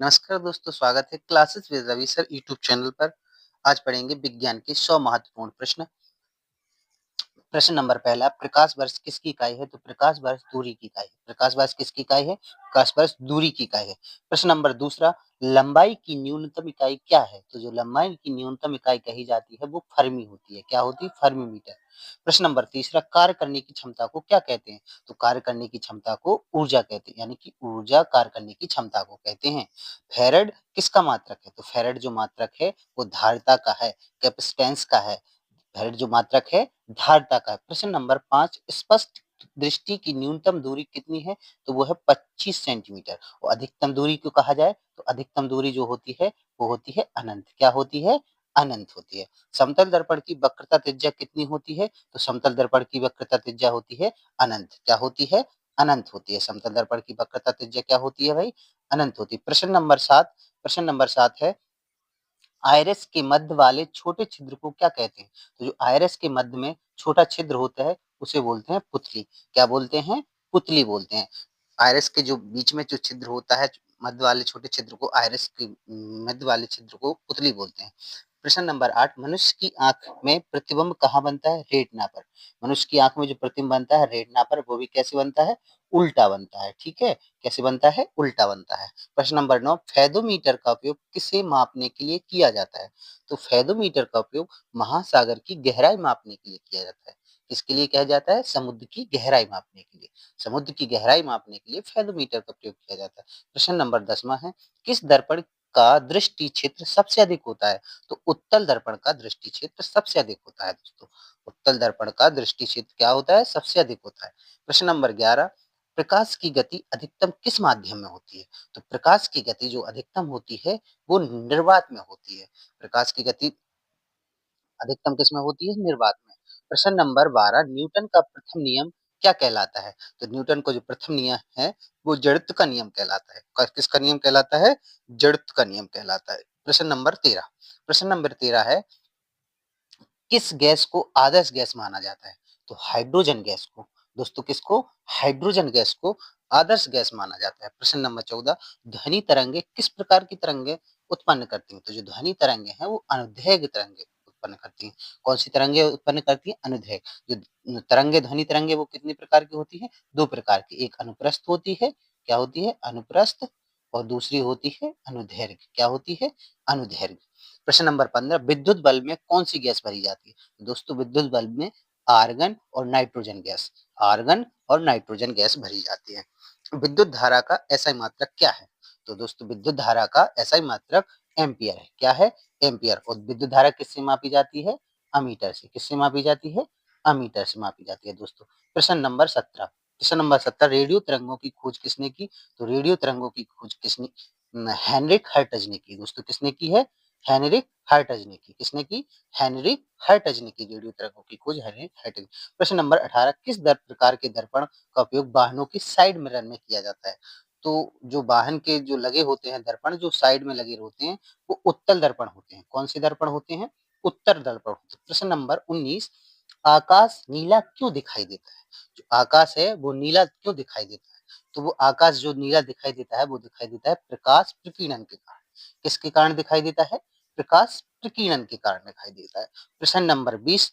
नमस्कार दोस्तों, स्वागत है classes with Ravi sir YouTube channel पर। आज पढ़ेंगे विज्ञान के 100 महत्वपूर्ण प्रश्न। प्रश्न नंबर पहला, प्रकाश वर्ष किसकी इकाई है? तो प्रकाश वर्ष दूरी की इकाई है। प्रकाश वर्ष किसकी इकाई है? प्रकाश वर्ष दूरी की इकाई है। प्रश्न नंबर दूसरा, लंबाई की न्यूनतम इकाई क्या है? तो जो लंबाई की न्यूनतम इकाई कही जाती है वो फर्मी होती है। क्या होती है? Fermi metre. प्रश्न नंबर तीसरा, कार्य करने की क्षमता को क्या कहते हैं? तो कार्य करने की क्षमता को ऊर्जा कहते हैं, यानी कि ऊर्जा कार्य करने की क्षमता को कहते हैं। फैराड किसका मात्रक है? तो फैराड जो मात्रक है वो धारिता का है, कैपेसिटेंस का है। फैराड जो मात्रक है धारिता का है। प्रश्न नंबर 5, स्पष्ट दृष्टि की न्यूनतम दूरी कितनी है? तो वो है 25 सेंटीमीटर। और अधिकतम दूरी क्यों कहा जाए? तो अधिकतम दूरी जो होती है वो होती है अनंत। क्या होती है? अनंत होती है। समतल दर्पण की वक्रता त्रिज्या कितनी होती है? तो समतल दर्पण की वक्रता त्रिज्या होती है अनंत। क्या होती है? अनंत होती है। समतल दर्पण की वक्रता त्रिज्या क्या होती है भाई? अनंत होती है। प्रश्न नंबर 7 है, आइरिस के मध्य वाले छोटे छिद्र को क्या कहते हैं? तो जो आइरिस के मध्य में छोटा छिद्र होता है उसे बोलते हैं पुतली। क्या बोलते हैं? पुतली बोलते हैं। आइरिस के जो बीच में जो छिद्र होता है, मध्य वाले छोटे छिद्र को आइरिस के मध्य वाले छिद्र को पुतली बोलते हैं। प्रश्न नंबर 8, मनुष्य की आंख में प्रतिबिंब कहाँ बनता है? रेटिना पर। मनुष्य की आंख में जो प्रतिबिंब बनता है रेटिना पर, वो भी कैसे बनता है? उल्टा बनता है। ठीक है, कैसे बनता है? उल्टा बनता है। प्रश्न नंबर 9, फेदोमीटर का उपयोग किसे मापने के लिए किया जाता है? तो फेदोमीटर का उपयोग महासागर की गहराई मापने के लिए किया जाता है। किसके लिए किया जाता है? समुद्र की गहराई मापने के लिए। समुद्र की गहराई मापने के लिए फेदोमीटर का प्रयोग किया जाता है। प्रश्न नंबर 10वां है, किस दर्पण का दृष्टि क्षेत्र सबसे अधिक होता है? तो उत्तल दर्पण का दृष्टि क्षेत्र सबसे अधिक होता है दोस्तों। उत्तल दर्पण का दृष्टि क्षेत्र क्या होता है? सबसे अधिक होता है। प्रश्न नंबर 11, प्रकाश की गति अधिकतम किस माध्यम में होती है? तो प्रकाश की गति जो अधिकतम होती है वो निर्वात में होती है। प्रकाश की गति अधिकतम किसमें होती है? निर्वात में। प्रश्न नंबर 12, न्यूटन का प्रथम नियम क्या कहलाता है? तो न्यूटन का जो प्रथम नियम है वो जड़त्व का नियम कहलाता है। किसका नियम कहलाता है? जड़त्व का नियम कहलाता है। प्रश्न नंबर 13 है, किस गैस को आदर्श गैस माना जाता है? तो हाइड्रोजन गैस को। दोस्तों किसको? हाइड्रोजन गैस को आदर्श गैस माना जाता है। प्रश्न नंबर 14, ध्वनि तरंगे किस प्रकार की तरंगे उत्पन्न करती हैं? तो जो ध्वनि तरंगे हैं वो अनुदैर्घ्य तरंगे उत्पन्न करती हैं। कौन सी तरंगे उत्पन्न करती हैं? अनुदैर्घ्य। जो तरंगे, ध्वनि तरंगे वो कितनी प्रकार की होती है? दो प्रकार की। एक अनुप्रस्थ होती है। क्या होती है? अनुप्रस्थ। और दूसरी होती है अनुदैर्घ्य। क्या होती है? अनुदैर्घ्य। प्रश्न नंबर 15, विद्युत बल्ब में कौन सी गैस भरी जाती है? तो दोस्तों विद्युत बल्ब में आर्गन और नाइट्रोजन गैस, आर्गन और नाइट्रोजन गैस भरी जाती है। विद्युत धारा का एसआई मात्रक क्या है? तो दोस्तों विद्युत धारा का एसआई मात्रक एम्पियर है। क्या है? एम्पियर। और विद्युत धारा किससे मापी जाती है? अमीटर से। किससे मापी जाती है? अमीटर से मापी जाती है दोस्तों। प्रश्न नंबर 17, रेडियो तरंगों की खोज किसने की? तो रेडियो तरंगों की खोज किसने? हेनरिक हर्ट्ज ने की। दोस्तों किसने की है? हेनरिक हर्ट्ज ने की। किसने की? हेनरिक हर्ट्ज ने की रेडियो तरंगों की खोज हेनरिक हर्ट्ज। प्रश्न नंबर 18, किस प्रकार के दर्पण का उपयोग वाहनों की साइड मिरर में किया जाता है? तो जो वाहन के जो लगे होते हैं दर्पण, जो साइड में लगे होते हैं वो उत्तल दर्पण होते हैं। कौन से दर्पण होते हैं? उत्तर दर्पण होते हैं। प्रश्न नंबर 19, आकाश नीला क्यों दिखाई देता है? जो आकाश है वो नीला क्यों दिखाई देता है? तो वो आकाश जो नीला दिखाई देता है वो दिखाई देता है प्रकाश प्रकीर्णन के कारण। किसके कारण दिखाई देता है? प्रकाश प्रकीर्णन के कारण दिखाई देता है। प्रश्न नंबर 20,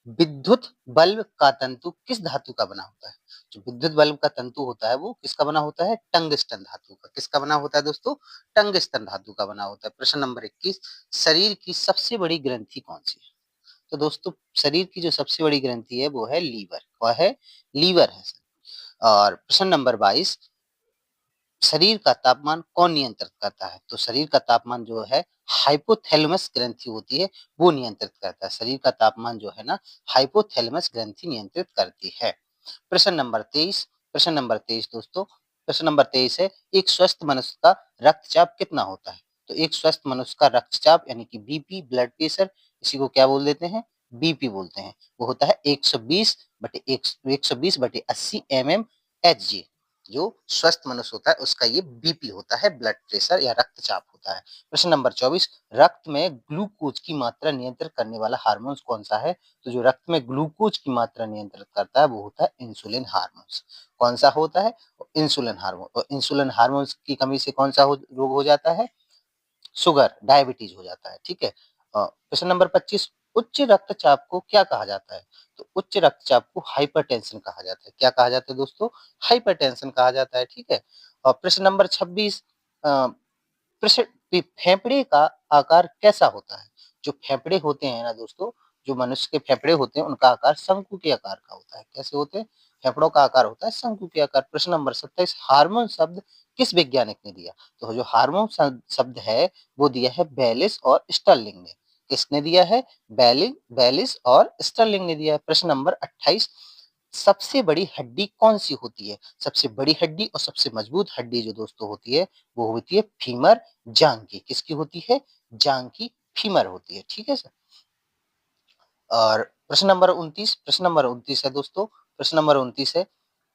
विद्युत बल्ब का तंतु किस धातु का बना होता है? जो विद्युत बल्ब का तंतु होता है वो किसका बना होता है? टंगस्टन धातु का। किसका बना होता है दोस्तों? टंगस्टन धातु का बना होता है। प्रश्न नंबर 21, शरीर की सबसे बड़ी ग्रंथि कौन सी है? तो दोस्तों शरीर की जो सबसे बड़ी ग्रंथि है वो है लीवर। वह है लीवर है। और प्रश्न नंबर 22, शरीर का तापमान कौन नियंत्रित करता है? तो शरीर का तापमान जो है हाइपोथैलेमस ग्रंथि होती है वो नियंत्रित करता है। शरीर का तापमान जो है ना हाइपोथैलेमस ग्रंथि नियंत्रित करती है। प्रश्न नंबर 23 दोस्तों, प्रश्न नंबर 23 है, एक स्वस्थ मनुष्य का रक्तचाप कितना होता है? तो एक स्वस्थ मनुष्य का रक्तचाप यानी कि बीपी, ब्लड प्रेशर, इसी को क्या बोल देते हैं? बीपी बोलते हैं। वो होता है 120 बटे 80 mm Hg। जो स्वस्थ मनुष्य होता है उसका ये बीपी होता है, ब्लड प्रेशर या रक्तचाप होता है। प्रश्न नंबर 24, रक्त में ग्लूकोज की मात्रा नियंत्रित करने वाला हार्मोन कौन सा है? तो जो रक्त में ग्लूकोज की मात्रा नियंत्रित करता है वो होता है इंसुलिन हार्मोन। कौन सा होता है? Insulin hormone. और इंसुलिन हार्मोन की कमी से कौन सा रोग हो जाता है? शुगर, डायबिटीज हो जाता है। ठीक है। प्रश्न नंबर 25, उच्च रक्तचाप को क्या कहा जाता है? तो उच्च रक्तचाप को हाइपरटेंशन कहा जाता है। क्या कहा जाता है दोस्तों? हाइपरटेंशन कहा जाता है। ठीक है। और प्रश्न नंबर 26, फेफड़े का आकार कैसा होता है? जो फेफड़े होते हैं ना दोस्तों, जो मनुष्य के फेफड़े होते हैं उनका आकार शंकु के आकार का होता है। कैसे होते हैं? फेफड़ों का आकार होता है शंकु के आकार। प्रश्न नंबर 27, हार्मोन शब्द किस वैज्ञानिक ने दिया? तो जो हार्मोन शब्द है वो दिया है बेलिस और स्टर्लिंग ने। किसने दिया है? बेलिस और स्टर्लिंग ने दिया है। प्रश्न नंबर 28, सबसे बड़ी हड्डी कौन सी होती है? सबसे बड़ी हड्डी और सबसे मजबूत हड्डी जो दोस्तों होती है वो होती है फीमर जांग की। किसकी होती है? जांग की फीमर होती है। ठीक है सर। और प्रश्न नंबर 29 है दोस्तों। प्रश्न नंबर 29 है,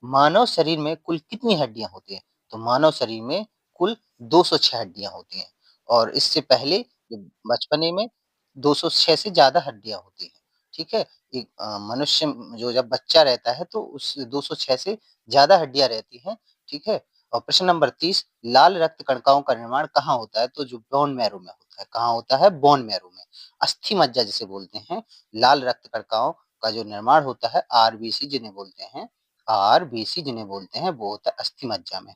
मानव शरीर में कुल कितनी हड्डियां होती हैं? तो मानव शरीर में कुल 206 हड्डियां होती हैं। और इससे पहले बचपने में 206 से ज्यादा हड्डियां होती हैं। ठीक है। एक मनुष्य जो जब बच्चा रहता है तो उस 206 से ज्यादा हड्डियां रहती हैं। ठीक है। और प्रश्न नंबर 30, लाल रक्त कणिकाओं का निर्माण कहाँ होता है? तो जो बोन मैरो में होता है। कहाँ होता है? बोन मैरो में। अस्थि मज्जा जिसे बोलते हैं। लाल रक्त कणिकाओं का जो निर्माण होता है आरबीसी जिन्हें बोलते हैं, आरबीसी जिन्हें बोलते हैं वो होता है अस्थि मज्जा में।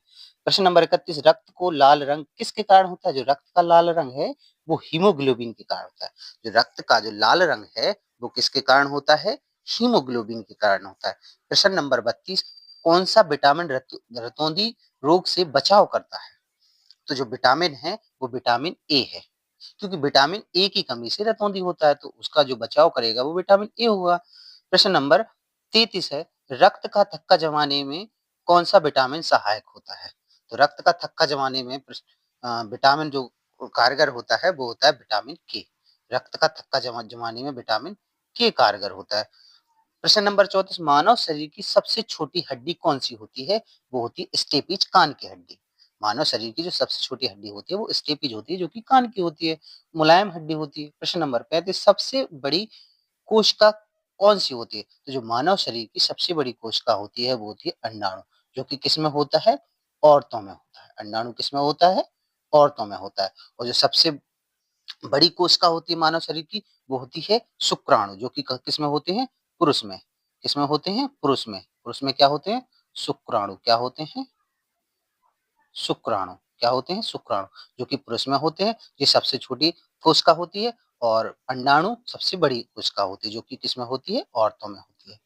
प्रश्न नंबर 31, रक्त को लाल रंग किसके कारण होता है? जो रक्त का लाल रंग है वो हीमोग्लोबिन के कारण होता है। जो रक्त का जो लाल रंग है वो किसके कारण होता है? हीमोग्लोबिन के कारण होता है। प्रश्न नंबर 32, कौन सा विटामिन रतौंधी रोग से बचाव करता है? तो जो विटामिन है वो विटामिन ए है। क्योंकि विटामिन ए की कमी से रतौंधी होता है तो उसका जो बचाव करेगा वो विटामिन ए होगा। प्रश्न नंबर 33 है, रक्त का थक्का जमाने में कौन सा विटामिन सहायक होता है? तो रक्त का थक्का जमाने में विटामिन जो कारगर होता है वो होता है विटामिन के। रक्त का थक्का जमाने में विटामिन के कारगर होता है। प्रश्न नंबर 34, मानव शरीर की सबसे छोटी हड्डी कौन सी होती है? वो होती है स्टेपिज, कान की हड्डी। मानव शरीर की जो सबसे छोटी हड्डी होती है वो स्टेपिज होती है जो कि कान की होती है, मुलायम हड्डी होती है। प्रश्न नंबर 35, सबसे बड़ी कोशिका कौन सी होती है? तो जो मानव शरीर की सबसे बड़ी कोशिका होती है वो होती है अंडाणु, जो कि किसमें होता है? औरतों में होता है। अंडाणु किसमें होता है? औरतों में होता है। और जो सबसे बड़ी कोशिका होती है मानव शरीर की वो होती है शुक्राणु, जो कि किसमें होते हैं? पुरुष में। किसमें होते हैं? पुरुष में। पुरुष में क्या होते हैं? शुक्राणु। क्या होते हैं? शुक्राणु। क्या होते हैं? शुक्राणु, जो कि पुरुष में होते हैं। ये सबसे छोटी कोशिका होती है। और अंडाणु सबसे बड़ी कोशिका होती है जो कि किसमें होती है? औरतों में होती है।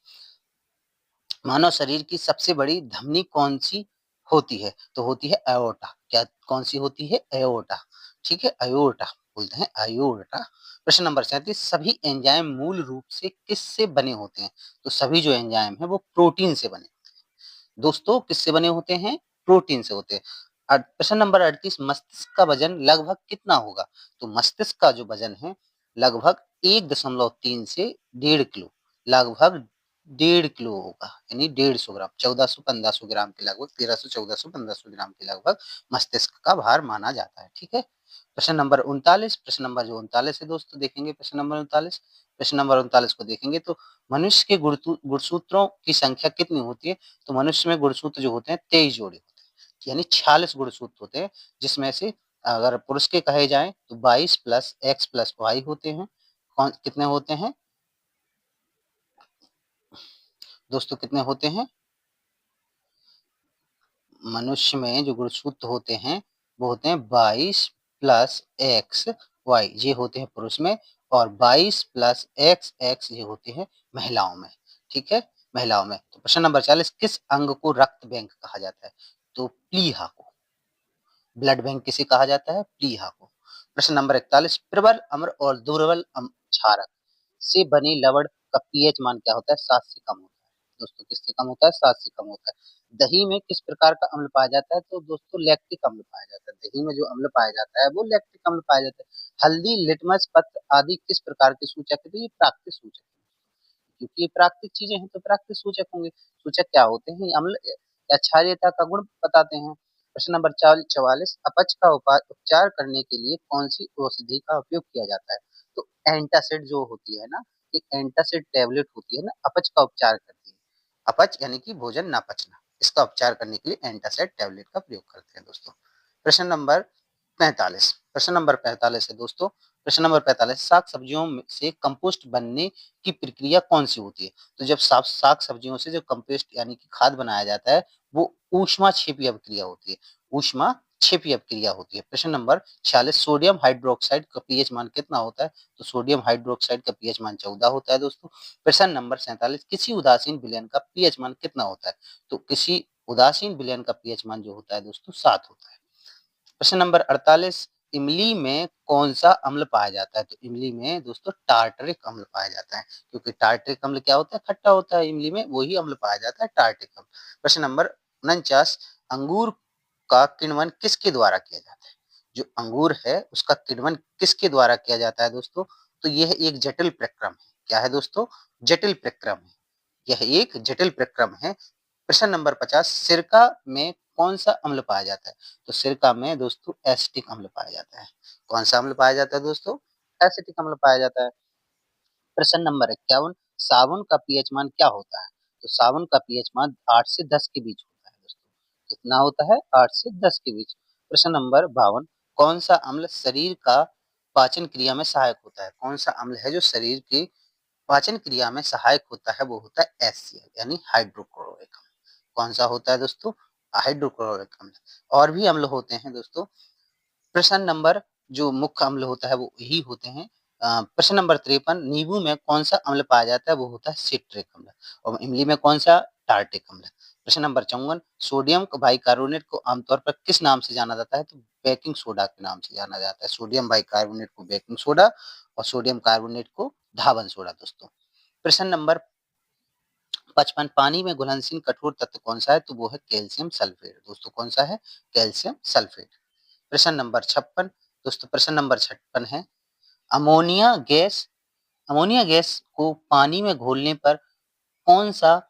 मानव शरीर की सबसे बड़ी धमनी कौन सी होती है? तो होती है अयोर्टा। क्या कौन सी होती है? अयोर्टा। ठीक है, अयोर्टा बोलते हैं, अयोर्टा। प्रश्न नंबर 37, सभी एंजाइम मूल रूप से किससे बने होते हैं? तो सभी जो एंजाइम है वो प्रोटीन से बने दोस्तों। किससे बने होते हैं? प्रोटीन से होते हैं। प्रश्न नंबर 38, मस्तिष्क का वजन लगभग कितना होगा? तो मस्तिष्क का जो वजन है लगभग 1.3 से 1.5 किलो, लगभग 1.5 किलो होगा, यानी 150 ग्राम, 1400-1500 ग्राम के लगभग, 1300, 1400, 1500 ग्राम के लगभग मस्तिष्क का भार माना जाता है। ठीक है। प्रश्न नंबर 39, प्रश्न नंबर जो 39 है दोस्तों देखेंगे, प्रश्न नंबर 39, प्रश्न नंबर 39 को देखेंगे तो मनुष्य के गुणसूत्रों की संख्या कितनी होती है? तो मनुष्य में गुणसूत्र जो होते हैं 23 जोड़े होते हैं, यानी 46 गुणसूत्र होते हैं, जिसमें से अगर पुरुष के कहे जाएं तो 22 प्लस एक्स प्लस वाई होते हैं। कौन कितने होते हैं दोस्तों? कितने होते हैं? मनुष्य में जो गुणसूत्र होते हैं वो होते हैं 22 प्लस एक्स वाई, ये होते हैं पुरुष में। और 22 प्लस एक्स एक्स ये होते हैं महिलाओं में। ठीक है, महिलाओं में। तो प्रश्न नंबर 40, किस अंग को रक्त बैंक कहा जाता है? तो प्लीहा को। ब्लड बैंक किसे कहा जाता है? प्लीहा को। प्रश्न नंबर 41, प्रबल अम्ल और दुर्बल क्षारक से बने लवण का पीएच मान क्या होता है? 7 से कम होता है। दोस्तों किससे कम होता है? 7 से कम होता है। दही में किस प्रकार का अम्ल पाया जाता है? तो दोस्तों लैक्टिक अम्ल पाया जाता है। दही में जो अम्ल पाया जाता है वो लैक्टिक अम्ल पाया जाता है। हल्दी, लिटमस पत्र आदि किस प्रकार के सूचक है? तो ये प्राकृतिक सूचक है, क्योंकि ये प्राकृतिक चीजें हैं तो प्राकृतिक सूचक होंगे। सूचक क्या होते हैं? अम्ल या क्षारीयता का गुण बताते हैं। प्रश्न नंबर 44, अपच का उपचार करने के लिए कौन सी औषधि का उपयोग किया जाता है? तो एंटासिड जो होती है ना, एक एंटासिड टैबलेट होती है ना, अपच का उपचार करती है। अपच यानी कि भोजन ना पचना, इसका उपचार करने के लिए एंटासिड टैबलेट का प्रयोग करते हैं दोस्तों। प्रश्न नंबर 45, प्रश्न नंबर 45 है दोस्तों। प्रश्न नंबर 45, साग सब्जियों से कंपोस्ट बनने की प्रक्रिया कौन सी होती है? तो जब साग सब्जियों से जो कंपोस्ट यानी कि खाद बनाया जाता है, वो ऊष्मा क्षेपीय अभिक्रिया होती है। ऊष्मा क्षेपीय अभिक्रिया होती है। प्रश्न नंबर 46, सोडियम हाइड्रोक्साइड का पीएच मान कितना होता है? तो सोडियम हाइड्रोक्साइड का पीएच मान 14 होता है दोस्तों। प्रश्न नंबर 47, किसी उदासीन विलयन का पीएच मान कितना होता है? तो किसी उदासीन विलयन का पीएच मान जो होता है दोस्तों 7 होता है। प्रश्न नंबर 48, इमली में कौन सा अम्ल पाया जाता है? तो इमली में दोस्तों टार्टरिक अम्ल पाया जाता है, क्योंकि टार्टरिक अम्ल क्या होता है? खट्टा होता है, इमली में वही अम्ल पाया जाता है, टार्टरिक अम्ल। प्रश्न नंबर 49, अंगूर का किण्वन किसके द्वारा किया जाता है? जो अंगूर है उसका किण्वन किसके द्वारा किया जाता है दोस्तों? तो यह एक जटिल प्रक्रम है। क्या है दोस्तों? जटिल प्रक्रम है। यह एक जटिल प्रक्रम है। प्रश्न नंबर 50, सिरका में कौन सा अम्ल पाया जाता है? तो सिरका में दोस्तों एसिटिक अम्ल पाया जाता है। कौन सा अम्ल पाया जाता है दोस्तों? एसिटिक अम्ल पाया जाता है। प्रश्न नंबर 51, साबुन का पीएच मान क्या होता है? तो साबुन का पीएच मान 8 से 10 के बीच होता है दोस्तों। कितना होता है? 8 से 10 के बीच। प्रश्न नंबर 52, कौन सा अम्ल शरीर का पाचन क्रिया में सहायक होता है? कौन सा अम्ल है जो शरीर की पाचन क्रिया में सहायक होता है? वो होता है HCl यानी हाइड्रोक्लोरिक अम्ल। कौन सा होता है दोस्तों? हाइड्रोक्लोरिक अम्ल। और भी अम्ल होते हैं दोस्तों। प्रश्न नंबर जो मुख्य अम्ल होता है वो यही होते हैं। प्रश्न नंबर 53, नींबू में कौन सा अम्ल पाया जाता है? वो होता है सिट्रिक अम्ल। और इमली में कौन सा? टार्टिक अम्ल। प्रश्न नंबर 54, सोडियम बाइकार्बोनेट को आमतौर पर किस नाम से जाना जाता है? तो बेकिंग सोडा के नाम से जाना जाता है। सोडियम बाइकार्बोनेट को बेकिंग सोडा और सोडियम कार्बोनेट को धावन सोडा दोस्तों। प्रश्न नंबर 55, पानी में घुलनशील कठोर तत्व कौन सा है? तो वो है कैल्शियम सल्फेट दोस्तों। कौन सा है? Calcium sulphate. प्रश्न नंबर 56 दोस्तों, प्रश्न नंबर 56 है, अमोनिया गैस अमोनिया गैस को पानी में घोलने पर कौन सा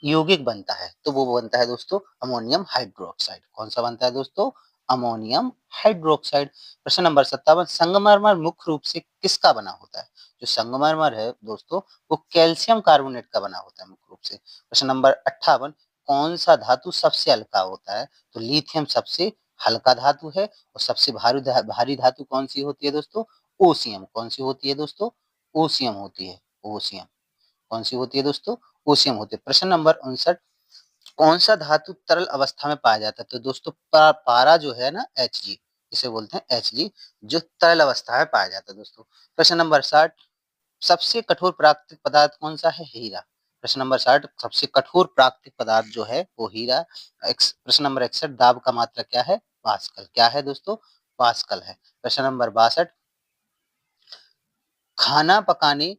यौगिक बनता है? तो वो बनता है दोस्तों अमोनियम हाइड्रोक्साइड। कौन सा बनता है दोस्तों? Ammonium hydroxide. प्रश्न नंबर 57, संगमरमर मुख्य रूप से किसका बना होता है? जो संगमरमर है दोस्तों वो कैल्शियम कार्बोनेट का बना होता है मुख्य रूप से। प्रश्न नंबर 58, कौन सा धातु सबसे हल्का होता है? तो लिथियम सबसे हल्का धातु है। और सबसे भारी धातु कौन सी होती है दोस्तों? ओसियम। कौन सी होती है दोस्तों? ओसियम होती है। ओसियम कौन सी होती है दोस्तों? ओसियम होती है। प्रश्न नंबर 59, कौन सा धातु तरल अवस्था में पाया जाता है? तो दोस्तों पारा जो है ना Hg, इसे बोलते हैं Hg, जो तरल अवस्था में पाया जाता है दोस्तों। प्रश्न नंबर 60, सबसे कठोर प्राकृतिक पदार्थ कौन सा है? हीरा। प्रश्न नंबर 60, सबसे कठोर प्राकृतिक पदार्थ जो है वो हीरा। प्रश्न नंबर 61, दाब का मात्रा क्या है? पास्कल। क्या है दोस्तों? पास्कल है। प्रश्न नंबर 62, खाना पकाने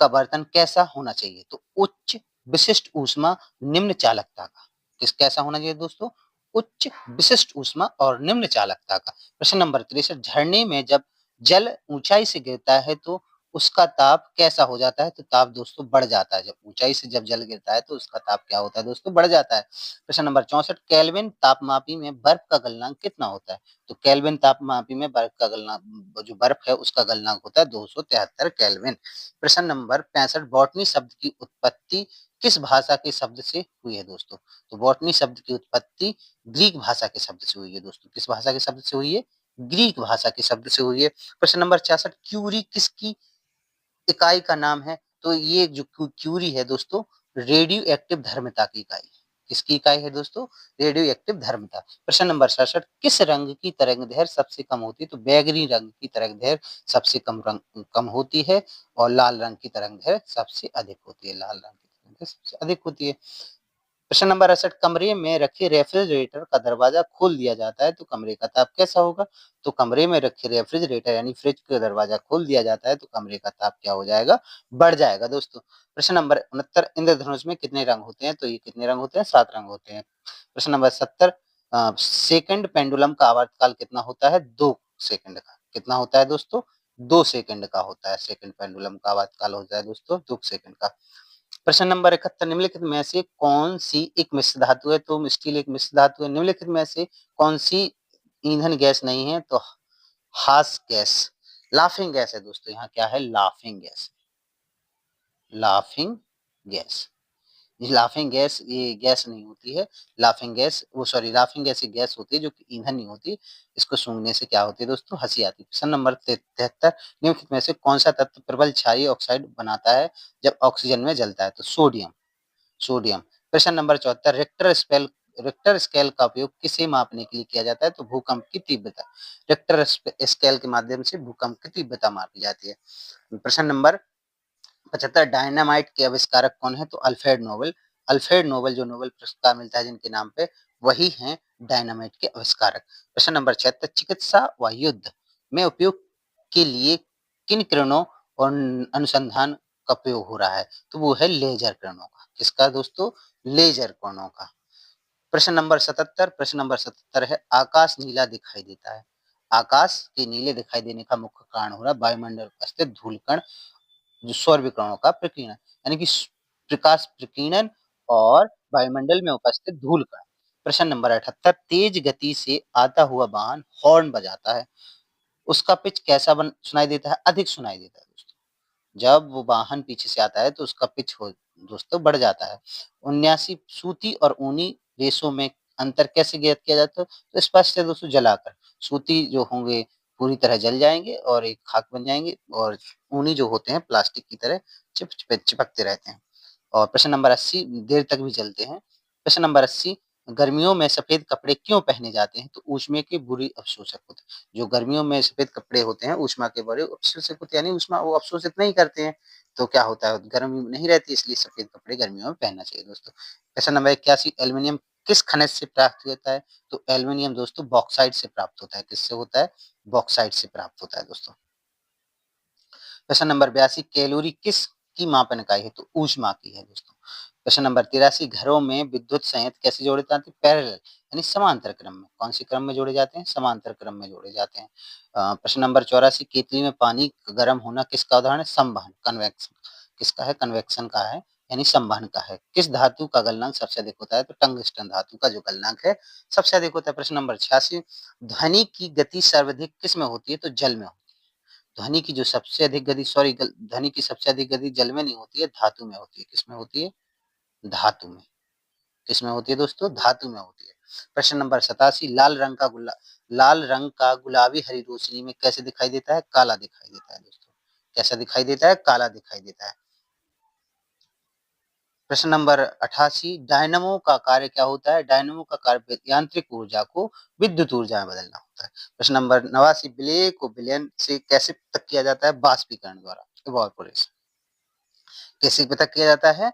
का बर्तन कैसा होना चाहिए? तो उच्च विशिष्ट ऊष्मा निम्न चालकता का। कैसा होना चाहिए दोस्तों? उच्च विशिष्ट ऊष्मा और निम्न चालकता का। प्रश्न नंबर 63, झरने में जब जल ऊंचाई से गिरता है तो उसका ताप कैसा हो जाता है? तो ताप दोस्तों बढ़ जाता है। जब ऊंचाई से जब जल गिरता है तो उसका ताप क्या होता है दोस्तों? बढ़ जाता है। प्रश्न नंबर 64, केल्विन तापमापी में बर्फ का गलनांक कितना होता है? तो केल्विन तापमापी में बर्फ का गलनांक, जो बर्फ है उसका गलनांक होता है 273 केल्विन। प्रश्न नंबर 65, बॉटनी शब्द की उत्पत्ति किस भाषा के शब्द से हुई है दोस्तों? तो बॉटनी शब्द की उत्पत्ति ग्रीक भाषा के शब्द से हुई है दोस्तों। किस भाषा के शब्द से हुई है? ग्रीक भाषा के शब्द से हुई है। प्रश्न नंबर 66, क्यूरी किसकी इकाई का नाम है? तो ये जो क्यूरी है दोस्तों रेडियो एक्टिव धर्मिता की इकाई है। किसकी इकाई है दोस्तों? रेडियो एक्टिव धर्मिता। प्रश्न नंबर 67, किस रंग की तरंगदैर्घ्य सबसे कम होती है? तो बैगनी रंग की तरंगदैर्घ्य सबसे कम होती है और लाल रंग की तरंगदैर्घ्य सबसे अधिक होती है। लाल रंग की तरंगदैर्घ्य सबसे अधिक होती है। प्रश्न नंबर 68, कमरे में रखे रेफ्रिजरेटर का दरवाजा खोल दिया जाता है तो कमरे का ताप कैसा होगा? तो कमरे में रखे रेफ्रिजरेटर यानी फ्रिज का दरवाजा खोल दिया जाता है तो कमरे का ताप क्या हो जाएगा? बढ़ जाएगा दोस्तों। प्रश्न नंबर 69, इंद्रधनुष में कितने रंग होते हैं? तो ये कितने रंग होते हैं? 7 रंग होते हैं। प्रश्न नंबर 70, सेकंड पेंडुलम का आवर्तकाल कितना होता है? 2 सेकंड का। कितना होता है दोस्तों? 2 सेकंड का होता है। सेकंड पेंडुलम का आवर्तकाल होता है दोस्तों 2 सेकंड का। प्रश्न नंबर 71 निम्नलिखित में से कौन सी एक मिश्र धातु है? तो स्टील एक मिश्र धातु है। निम्नलिखित में से कौन सी ईंधन गैस नहीं है? तो हास गैस, लाफिंग गैस है दोस्तों। यहाँ क्या है? Laughing gas, laughing gas. Laughing gas ये गैस नहीं होती है। लाफिंग गैस वो सॉरी लाफिंग गैस ये गैस होती है जो कि ईंधन नहीं होती। इसको सूंघने से क्या होती है दोस्तों? हंसी आती है। प्रश्न नंबर 73 निम्नलिखित में से कौन सा तत्व प्रबल क्षारीय ऑक्साइड बनाता है जब ऑक्सीजन में जलता है? तो सोडियम, सोडियम। प्रश्न नंबर 74 रिक्टर स्केल का उपयोग किसे मापने के लिए किया जाता है? तो भूकंप की तीव्रता। रिक्टर स्केल के माध्यम से भूकंप की तीव्रता मापी जाती है। प्रश्न नंबर 75 डायनामाइट के आविष्कारक कौन है? तो अल्फ्रेड नोबेल। अल्फ्रेड नोबेल जो नोबेल पुरस्कार मिलता है जिनके नाम पे, वही हैं डायनामाइट के आविष्कारक। प्रश्न नंबर 76 चिकित्सा व युद्ध में उपयोग के लिए किन किरणों और अनुसंधान का प्रयोग हो रहा है? तो वो है लेजर किरणों का। किसका दोस्तों? लेजर किरणों का। प्रश्न नंबर 77 है आकाश नीला दिखाई देता है। आकाश के नीले दिखाई देने का मुख्य कारण हो रहा है वायुमंडल में स्थित धूलकण जो सौर विकिरणों का प्रकीर्णन, यानी कि प्रकाश प्रकीर्णन और वायुमंडल में उपस्थित धूल कण। प्रश्न नंबर 78 तेज गति से आता हुआ वाहन हॉर्न बजाता है, उसका पिच कैसा सुनाई देता है? अधिक सुनाई देता है दोस्तों। जब वो वाहन पीछे से आता है तो उसका पिच हो दोस्तों बढ़ जाता है। 79 सूती और ऊनी रेशों में अंतर कैसे ज्ञात किया जाता है? तो स्पष्ट है दोस्तों, जलाकर। सूती जो होंगे पूरी तरह जल जाएंगे और एक खाक बन जाएंगे, और ऊनी जो होते हैं प्लास्टिक की तरह चिपकते रहते हैं। और प्रश्न नंबर 80 देर तक भी चलते हैं। प्रश्न नंबर 80 गर्मियों में सफेद कपड़े क्यों पहने जाते हैं? तो ऊष्मा के बुरी अवशोषक होते हैं। जो गर्मियों में सफेद कपड़े होते हैं ऊष्मा के बड़े अवशोषक होते हैं, यानी ऊष्मा वो अवशोषित नहीं करते हैं। तो क्या होता है? गर्मी नहीं रहती, इसलिए सफेद कपड़े गर्मियों में पहनना चाहिए दोस्तों। प्रश्न नंबर 81 एल्यूमिनियम किस खनिज से प्राप्त होता है? तो एल्यूमिनियम दोस्तों बॉक्साइट से प्राप्त होता है। किससे होता है? बॉक्साइट से प्राप्त होता है दोस्तों। प्रश्न नंबर 82 कैलोरी किस की मापन इकाई है? तो ऊष्मा की है दोस्तों। प्रश्न नंबर 83 घरों में विद्युत संयंत्र कैसे जोड़े जाते हैं? पैरेलल, यानी समांतर क्रम में। कौन से क्रम में जोड़े जाते हैं? समांतर क्रम में जोड़े जाते हैं। प्रश्न नंबर 84 केतली में पानी गर्म होना किसका उदाहरण है? संवहन, कन्वेक्शन। किसका है? कन्वेक्शन का है, यानी संवहन का है। किस धातु का गलनांक सबसे अधिक होता है? तो टंगस्टन धातु का जो गलनांक है सबसे अधिक होता है। प्रश्न नंबर 86 ध्वनि की गति सर्वाधिक किस में होती है? तो जल में होती है। ध्वनि की जो सबसे अधिक गति ध्वनि की सबसे अधिक गति जल में नहीं होती है, धातु में होती है। किसमें होती है? धातु में। किसमें होती है दोस्तों? धातु में होती है। प्रश्न नंबर 87 लाल रंग का गुलाबी हरी रोशनी में कैसे दिखाई देता है? काला दिखाई देता है दोस्तों। कैसा दिखाई देता है? काला दिखाई देता है। प्रश्न नंबर 88 डायनमो का कार्य क्या होता है? डायनमो का कार्य यांत्रिक ऊर्जा को विद्युत ऊर्जा में बदलना होता है। प्रश्न नंबर 89 विलय को विलयन से कैसे पृथक किया जाता है? बाष्पीकरण द्वारा, इवापोरेशन। कैसे पृथक किया जाता है?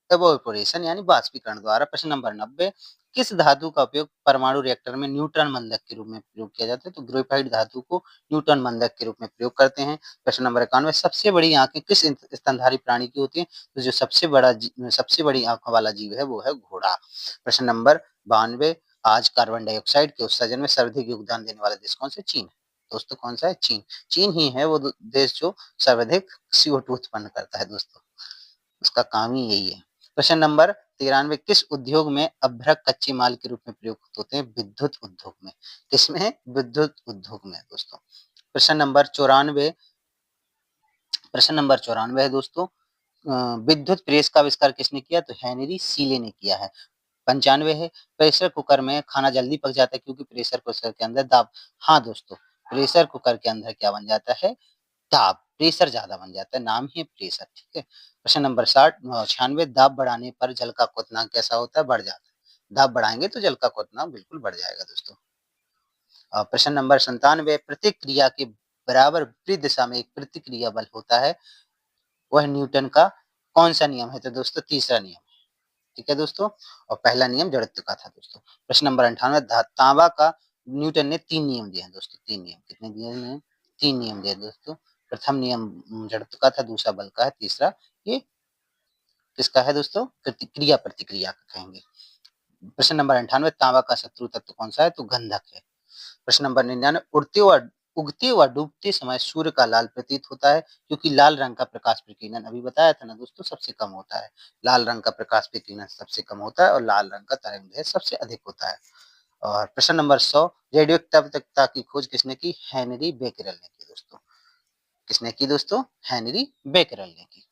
इवापोरेशन यानी बाष्पीकरण द्वारा। प्रश्न नंबर 90 किस धातु का उपयोग परमाणु रिएक्टर में न्यूट्रॉन बंधक के रूप में प्रयोग किया जाता है? तो ग्रेफाइट धातु को न्यूट्रॉन बंधक के रूप में प्रयोग करते हैं। प्रश्न नंबर 91 सबसे बड़ी आंखें किस स्तनधारी प्राणी की होती है? तो जो सबसे बड़ी आंखों वाला जीव है वो है घोड़ा। प्रश्न नंबर 92 आज कार्बन डाइऑक्साइड के उत्सर्जन में सर्वाधिक योगदान देने वाला देश कौन सा? चीन। दोस्तों कौन सा है? चीन। चीन ही है वो देश जो सर्वाधिक CO2 उत्पन्न करता है दोस्तों। उसका काम ही यही है। प्रश्न नंबर 93 किस उद्योग में अभ्रक कच्चे माल के रूप में प्रयुक्त होते हैं? विद्युत उद्योग में। किसमें? विद्युत उद्योग में दोस्तों। प्रश्न नंबर 94 है दोस्तों विद्युत प्रेस का आविष्कार किसने किया? तो हेनरी सीले ने किया है। 95 है प्रेशर कुकर में खाना जल्दी पक जाता है क्योंकि प्रेशर कुकर के अंदर दाब। हाँ दोस्तों, प्रेशर कुकर के अंदर क्या बन जाता है? दाब, प्रेशर ज्यादा बन जाता है, नाम ही है प्रेशर। ठीक है। प्रश्न नंबर 96 दाब बढ़ाने पर जल का क्वथनांक कैसा होता है? बढ़ जाता है। दाब बढ़ाएंगे तो जल का क्वथनांक बिल्कुल बढ़ जाएगा दोस्तों। प्रश्न नंबर 97 प्रतिक्रिया के बराबर विपरीत दिशा में एक प्रतिक्रिया बल होता है, वह न्यूटन का कौन सा नियम है? तो दोस्तों तीसरा नियम। ठीक है दोस्तों, और पहला नियम जड़त्व का था दोस्तों। प्रश्न नंबर 98 तांबा का न्यूटन ने 3 नियम दिए हैं दोस्तों। 3 नियम कितने दिए हैं? 3 नियम दिए दोस्तों। प्रथम नियम जड़त्व का था, दूसरा बल का है, तीसरा ये किसका है दोस्तों? क्रिया प्रतिक्रिया का कहेंगे। प्रश्न नंबर 98 तांबा का शत्रु तत्व कौन सा है? तो गंधक है। प्रश्न नंबर 99 उड़ते हुए उगते व डूबते समय सूर्य का लाल प्रतीत होता है क्योंकि लाल रंग का प्रकाश विकिरण अभी बताया था ना दोस्तों सबसे कम होता है। लाल रंग का प्रकाश विकिरण सबसे कम होता है और लाल रंग का तरंगदैर्घ्य सबसे अधिक होता है। और प्रश्न नंबर 100 रेडियोएक्टिवता की खोज किसने की? हेनरी बेकेरेल ने की दोस्तों। किसने की दोस्तों? हेनरी बेकेरेल ने की।